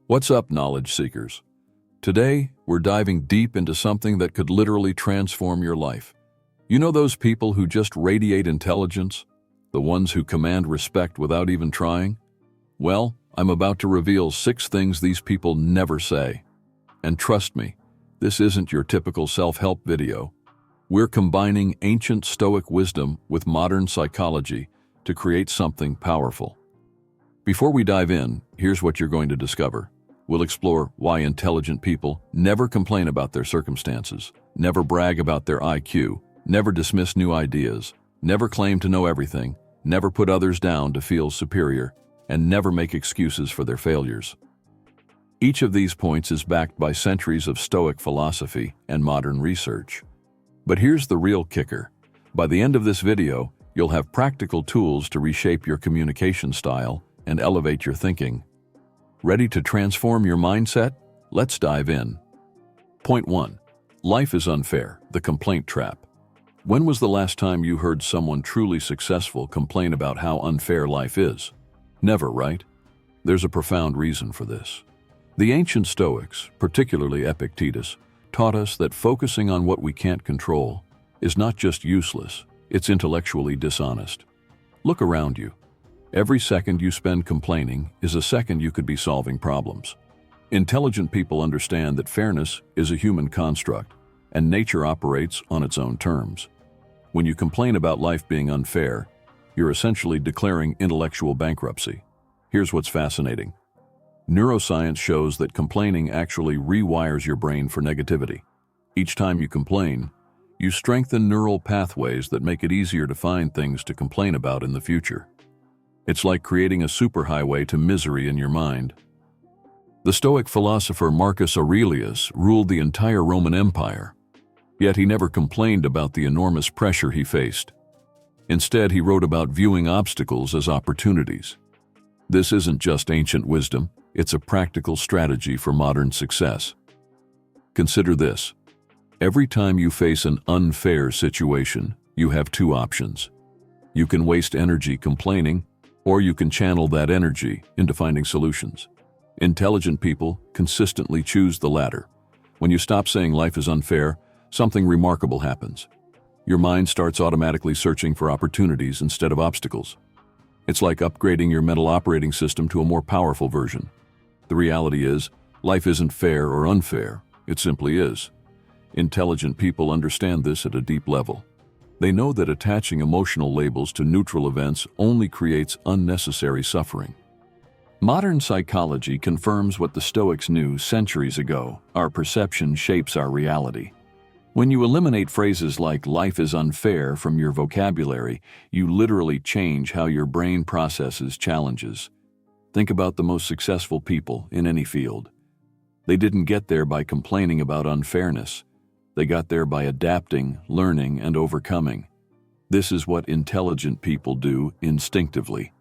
What's up, knowledge seekers? Today, we're diving deep into something that could literally transform your life. You know those people who just radiate intelligence? The ones who command respect without even trying? Well, I'm about to reveal 6 things these people never say. And trust me, this isn't your typical self-help video. We're combining ancient Stoic wisdom with modern psychology to create something powerful. Before we dive in, here's what you're going to discover. We'll explore why intelligent people never complain about their circumstances, never brag about their IQ, never dismiss new ideas, never claim to know everything, never put others down to feel superior, and never make excuses for their failures. Each of these points is backed by centuries of Stoic philosophy and modern research. But here's the real kicker. By the end of this video, you'll have practical tools to reshape your communication style and elevate your thinking. Ready to transform your mindset? Let's dive in. Point 1. Life is unfair, the complaint trap. When was the last time you heard someone truly successful complain about how unfair life is? Never, right? There's a profound reason for this. The ancient Stoics, particularly Epictetus, taught us that focusing on what we can't control is not just useless, it's intellectually dishonest. Look around you. Every second you spend complaining is a second you could be solving problems. Intelligent people understand that fairness is a human construct, and nature operates on its own terms. When you complain about life being unfair, you're essentially declaring intellectual bankruptcy. Here's what's fascinating. Neuroscience shows that complaining actually rewires your brain for negativity. Each time you complain, you strengthen neural pathways that make it easier to find things to complain about in the future. It's like creating a superhighway to misery in your mind. The Stoic philosopher Marcus Aurelius ruled the entire Roman Empire, yet he never complained about the enormous pressure he faced. Instead, he wrote about viewing obstacles as opportunities. This isn't just ancient wisdom, it's a practical strategy for modern success. Consider this. Every time you face an unfair situation, you have 2 options. You can waste energy complaining, or you can channel that energy into finding solutions. Intelligent people consistently choose the latter. When you stop saying life is unfair, something remarkable happens. Your mind starts automatically searching for opportunities instead of obstacles. It's like upgrading your mental operating system to a more powerful version. The reality is, life isn't fair or unfair, it simply is. Intelligent people understand this at a deep level. They know that attaching emotional labels to neutral events only creates unnecessary suffering. Modern psychology confirms what the Stoics knew centuries ago: our perception shapes our reality. When you eliminate phrases like life is unfair from your vocabulary, you literally change how your brain processes challenges. Think about the most successful people in any field. They didn't get there by complaining about unfairness. They got there by adapting, learning, and overcoming. This is what intelligent people do instinctively.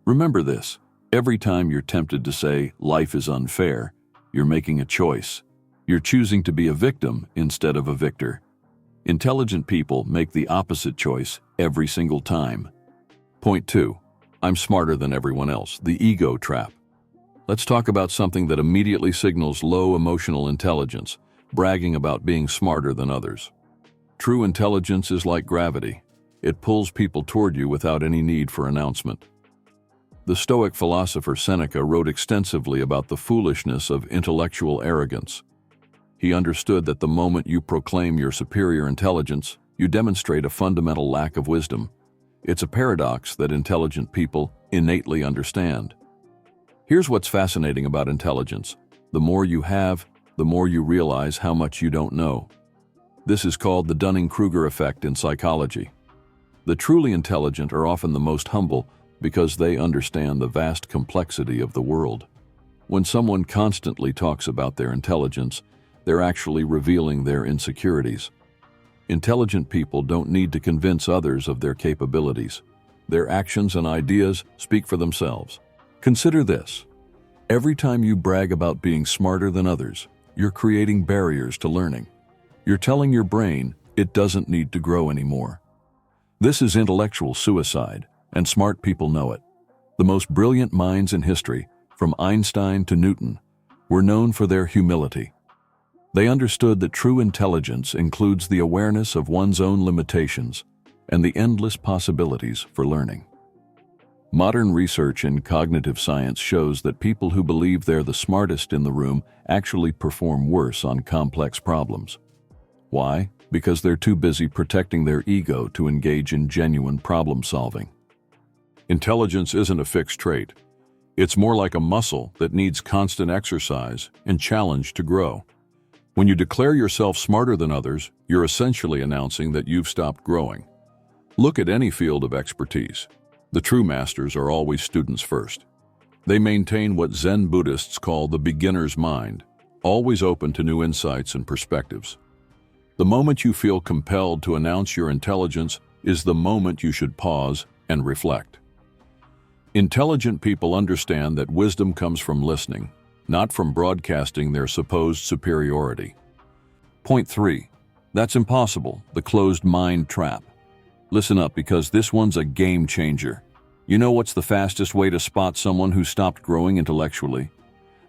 Remember this: every time you're tempted to say life is unfair, you're making a choice. You're choosing to be a victim instead of a victor. Intelligent people make the opposite choice every single time. Point 2. I'm smarter than everyone else, the ego trap. Let's talk about something that immediately signals low emotional intelligence: bragging about being smarter than others. True intelligence is like gravity. It pulls people toward you without any need for announcement. The Stoic philosopher Seneca wrote extensively about the foolishness of intellectual arrogance. He understood that the moment you proclaim your superior intelligence, you demonstrate a fundamental lack of wisdom. It's a paradox that intelligent people innately understand. Here's what's fascinating about intelligence. The more you have, the more you realize how much you don't know. This is called the Dunning-Kruger effect in psychology. The truly intelligent are often the most humble because they understand the vast complexity of the world. When someone constantly talks about their intelligence, they're actually revealing their insecurities. Intelligent people don't need to convince others of their capabilities. Their actions and ideas speak for themselves. Consider this. Every time you brag about being smarter than others, you're creating barriers to learning. You're telling your brain it doesn't need to grow anymore. This is intellectual suicide, and smart people know it. The most brilliant minds in history, from Einstein to Newton, were known for their humility. They understood that true intelligence includes the awareness of one's own limitations and the endless possibilities for learning. Modern research in cognitive science shows that people who believe they're the smartest in the room actually perform worse on complex problems. Why? Because they're too busy protecting their ego to engage in genuine problem solving. Intelligence isn't a fixed trait. It's more like a muscle that needs constant exercise and challenge to grow. When you declare yourself smarter than others, you're essentially announcing that you've stopped growing. Look at any field of expertise. The true masters are always students first. They maintain what Zen Buddhists call the beginner's mind, always open to new insights and perspectives. The moment you feel compelled to announce your intelligence is the moment you should pause and reflect. Intelligent people understand that wisdom comes from listening, not from broadcasting their supposed superiority. Point 3. That's impossible, the closed mind trap. Listen up, because this one's a game changer. You know what's the fastest way to spot someone who stopped growing intellectually?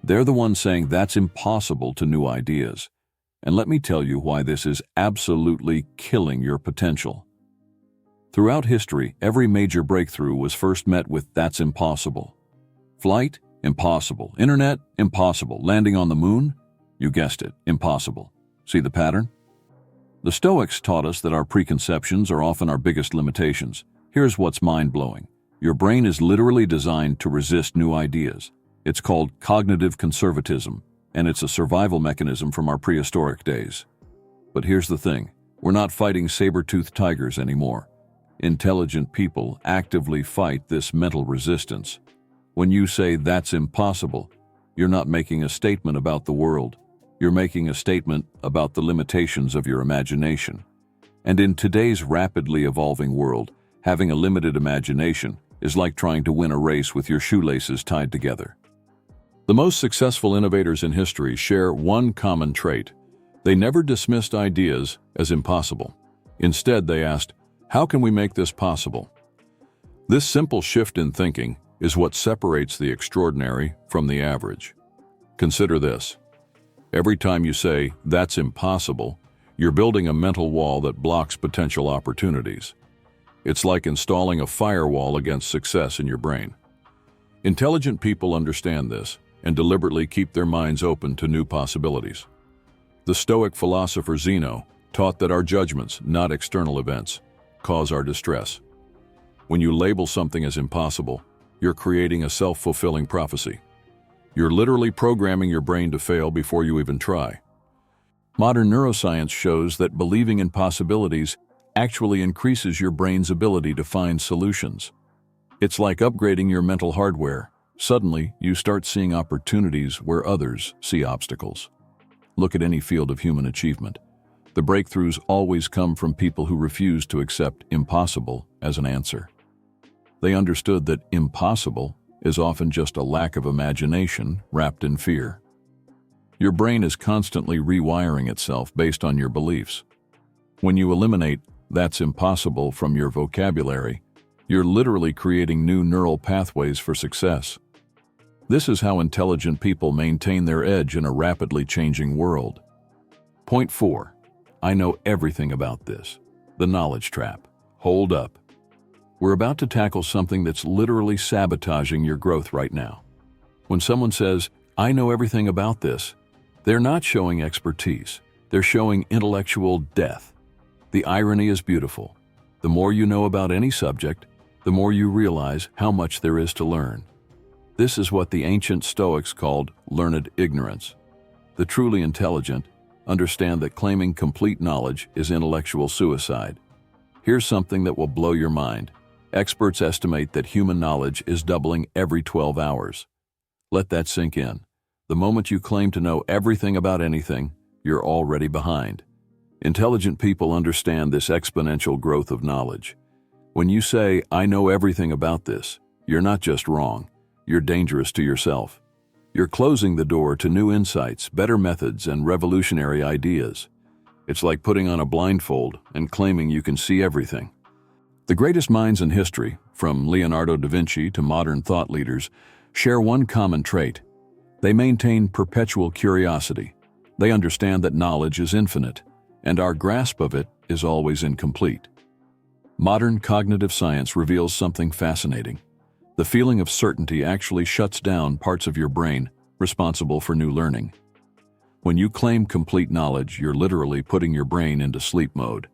They're the ones saying that's impossible to new ideas. And let me tell you why this is absolutely killing your potential. Throughout history, every major breakthrough was first met with "that's impossible." Flight? Impossible. Internet? Impossible. Landing on the moon? You guessed it, impossible. See the pattern? The Stoics taught us that our preconceptions are often our biggest limitations. Here's what's mind-blowing. Your brain is literally designed to resist new ideas. It's called cognitive conservatism, and it's a survival mechanism from our prehistoric days. But here's the thing. We're not fighting saber-toothed tigers anymore. Intelligent people actively fight this mental resistance. When you say "that's impossible," you're not making a statement about the world. You're making a statement about the limitations of your imagination. And in today's rapidly evolving world, having a limited imagination is like trying to win a race with your shoelaces tied together. The most successful innovators in history share one common trait. They never dismissed ideas as impossible. Instead, they asked, "How can we make this possible?" This simple shift in thinking is what separates the extraordinary from the average. Consider this. Every time you say, "that's impossible," you're building a mental wall that blocks potential opportunities. It's like installing a firewall against success in your brain. Intelligent people understand this and deliberately keep their minds open to new possibilities. The Stoic philosopher Zeno taught that our judgments, not external events, cause our distress. When you label something as impossible, you're creating a self-fulfilling prophecy. You're literally programming your brain to fail before you even try. Modern neuroscience shows that believing in possibilities actually increases your brain's ability to find solutions. It's like upgrading your mental hardware. Suddenly, you start seeing opportunities where others see obstacles. Look at any field of human achievement. The breakthroughs always come from people who refuse to accept impossible as an answer. They understood that impossible is often just a lack of imagination wrapped in fear. Your brain is constantly rewiring itself based on your beliefs. When you eliminate "that's impossible" from your vocabulary, you're literally creating new neural pathways for success. This is how intelligent people maintain their edge in a rapidly changing world. Point 4. I know everything about this. The knowledge trap. Hold up. We're about to tackle something that's literally sabotaging your growth right now. When someone says, "I know everything about this," they're not showing expertise. They're showing intellectual death. The irony is beautiful. The more you know about any subject, the more you realize how much there is to learn. This is what the ancient Stoics called learned ignorance. The truly intelligent understand that claiming complete knowledge is intellectual suicide. Here's something that will blow your mind. Experts estimate that human knowledge is doubling every 12 hours. Let that sink in. The moment you claim to know everything about anything, you're already behind. Intelligent people understand this exponential growth of knowledge. When you say, "I know everything about this," you're not just wrong, you're dangerous to yourself. You're closing the door to new insights, better methods, and revolutionary ideas. It's like putting on a blindfold and claiming you can see everything. The greatest minds in history, from Leonardo da Vinci to modern thought leaders, share one common trait. They maintain perpetual curiosity. They understand that knowledge is infinite, and our grasp of it is always incomplete. Modern cognitive science reveals something fascinating. The feeling of certainty actually shuts down parts of your brain responsible for new learning. When you claim complete knowledge, you're literally putting your brain into sleep mode.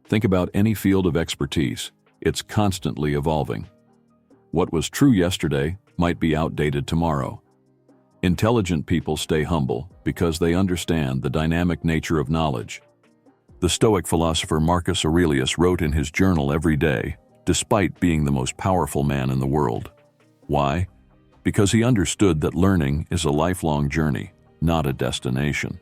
Think about any field of expertise. It's constantly evolving. What was true yesterday might be outdated tomorrow. Intelligent people stay humble because they understand the dynamic nature of knowledge. The Stoic philosopher Marcus Aurelius wrote in his journal every day, despite being the most powerful man in the world. Why? Because he understood that learning is a lifelong journey, not a destination.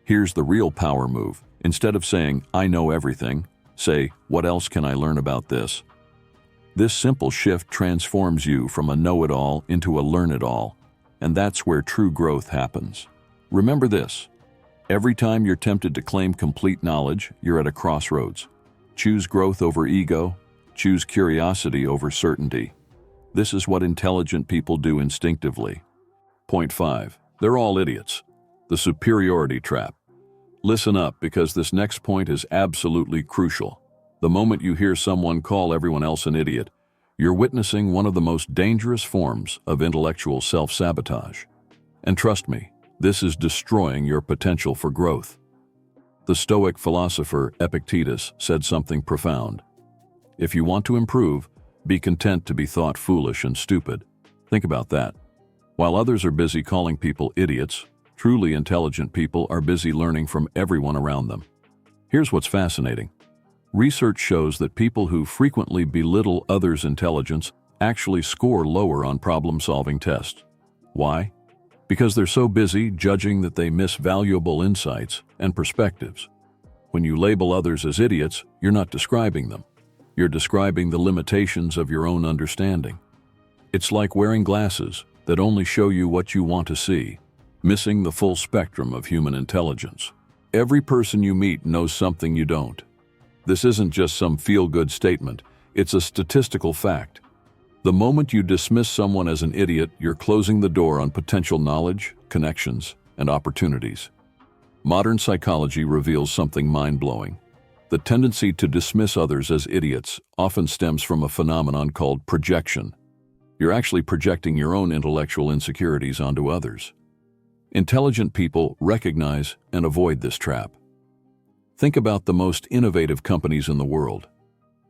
Here's the real power move. Instead of saying, "I know everything," say, "What else can I learn about this?" This simple shift transforms you from a know-it-all into a learn-it-all, and that's where true growth happens. Remember this. Every time you're tempted to claim complete knowledge, you're at a crossroads. Choose growth over ego. Choose curiosity over certainty. This is what intelligent people do instinctively. Point 5. They're all idiots. The superiority trap. Listen up, because this next point is absolutely crucial. The moment you hear someone call everyone else an idiot, you're witnessing one of the most dangerous forms of intellectual self-sabotage. And trust me, this is destroying your potential for growth. The Stoic philosopher Epictetus said something profound. If you want to improve, be content to be thought foolish and stupid. Think about that. While others are busy calling people idiots, truly intelligent people are busy learning from everyone around them. Here's what's fascinating. Research shows that people who frequently belittle others' intelligence actually score lower on problem-solving tests. Why? Because they're so busy judging that they miss valuable insights and perspectives. When you label others as idiots, you're not describing them. You're describing the limitations of your own understanding. It's like wearing glasses that only show you what you want to see, missing the full spectrum of human intelligence. Every person you meet knows something you don't. This isn't just some feel-good statement, it's a statistical fact. The moment you dismiss someone as an idiot, you're closing the door on potential knowledge, connections, and opportunities. Modern psychology reveals something mind-blowing. The tendency to dismiss others as idiots often stems from a phenomenon called projection. You're actually projecting your own intellectual insecurities onto others. Intelligent people recognize and avoid this trap. Think about the most innovative companies in the world.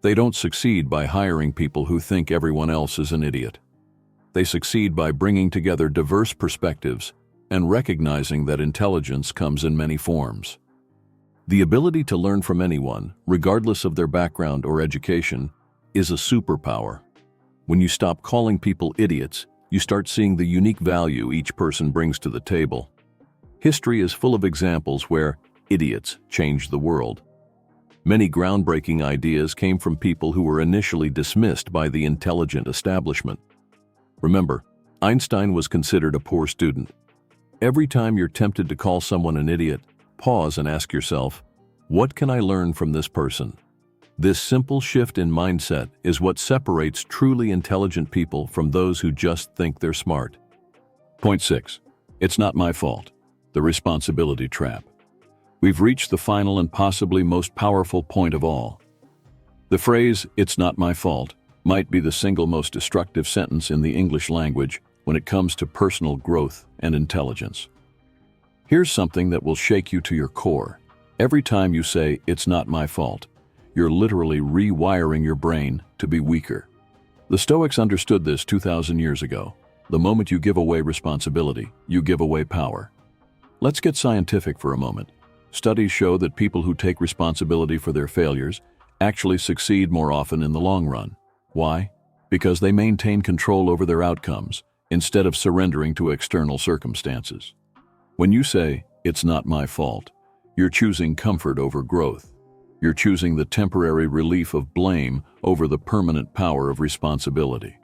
They don't succeed by hiring people who think everyone else is an idiot. They succeed by bringing together diverse perspectives and recognizing that intelligence comes in many forms. The ability to learn from anyone, regardless of their background or education, is a superpower. When you stop calling people idiots, you start seeing the unique value each person brings to the table. History is full of examples where idiots changed the world. Many groundbreaking ideas came from people who were initially dismissed by the intelligent establishment. Remember, Einstein was considered a poor student. Every time you're tempted to call someone an idiot, pause and ask yourself, what can I learn from this person? This simple shift in mindset is what separates truly intelligent people from those who just think they're smart. Point 6. It's not my fault. The responsibility trap. We've reached the final and possibly most powerful point of all. The phrase, "it's not my fault," might be the single most destructive sentence in the English language when it comes to personal growth and intelligence. Here's something that will shake you to your core. Every time you say, "it's not my fault," you're literally rewiring your brain to be weaker. The Stoics understood this 2,000 years ago. The moment you give away responsibility, you give away power. Let's get scientific for a moment. Studies show that people who take responsibility for their failures actually succeed more often in the long run. Why? Because they maintain control over their outcomes instead of surrendering to external circumstances. When you say, "it's not my fault," you're choosing comfort over growth. You're choosing the temporary relief of blame over the permanent power of responsibility.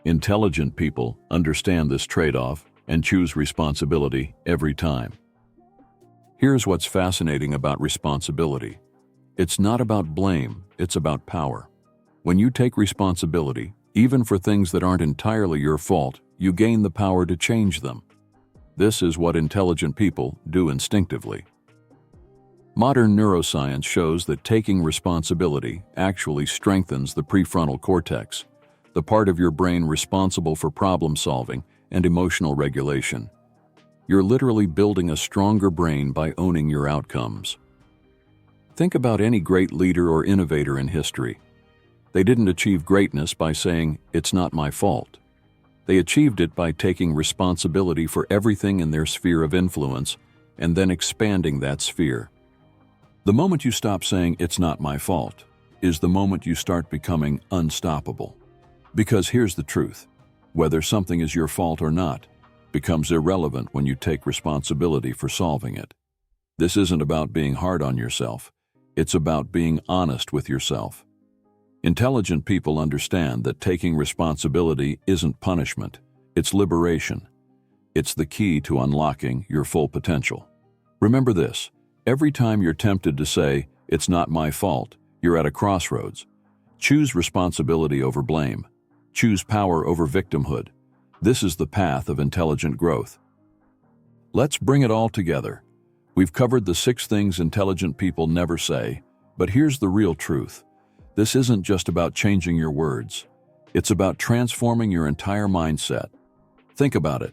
Intelligent people understand this trade-off and choose responsibility every time. Here's what's fascinating about responsibility. It's not about blame, it's about power. When you take responsibility, even for things that aren't entirely your fault, you gain the power to change them. This is what intelligent people do instinctively. Modern neuroscience shows that taking responsibility actually strengthens the prefrontal cortex, the part of your brain responsible for problem solving and emotional regulation. You're literally building a stronger brain by owning your outcomes. Think about any great leader or innovator in history. They didn't achieve greatness by saying, "It's not my fault." They achieved it by taking responsibility for everything in their sphere of influence and then expanding that sphere. The moment you stop saying, "It's not my fault," is the moment you start becoming unstoppable. Because here's the truth: whether something is your fault or not becomes irrelevant when you take responsibility for solving it. This isn't about being hard on yourself. It's about being honest with yourself. Intelligent people understand that taking responsibility isn't punishment, it's liberation. It's the key to unlocking your full potential. Remember this: every time you're tempted to say, "It's not my fault," you're at a crossroads. Choose responsibility over blame. Choose power over victimhood. This is the path of intelligent growth. Let's bring it all together. We've covered the 6 things intelligent people never say, but here's the real truth. This isn't just about changing your words. It's about transforming your entire mindset. Think about it.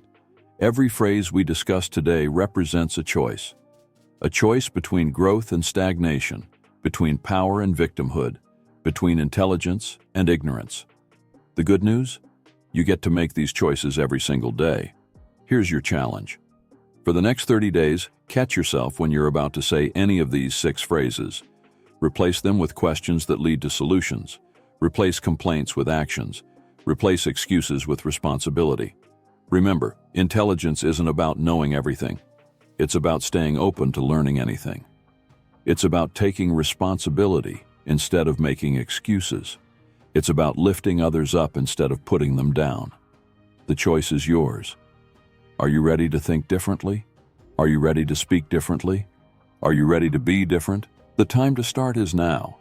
Every phrase we discussed today represents a choice. A choice between growth and stagnation, between power and victimhood, between intelligence and ignorance. The good news? You get to make these choices every single day. Here's your challenge. For the next 30 days, catch yourself when you're about to say any of these 6 phrases. Replace them with questions that lead to solutions. Replace complaints with actions. Replace excuses with responsibility. Remember, intelligence isn't about knowing everything. It's about staying open to learning anything. It's about taking responsibility instead of making excuses. It's about lifting others up instead of putting them down. The choice is yours. Are you ready to think differently? Are you ready to speak differently? Are you ready to be different? The time to start is now.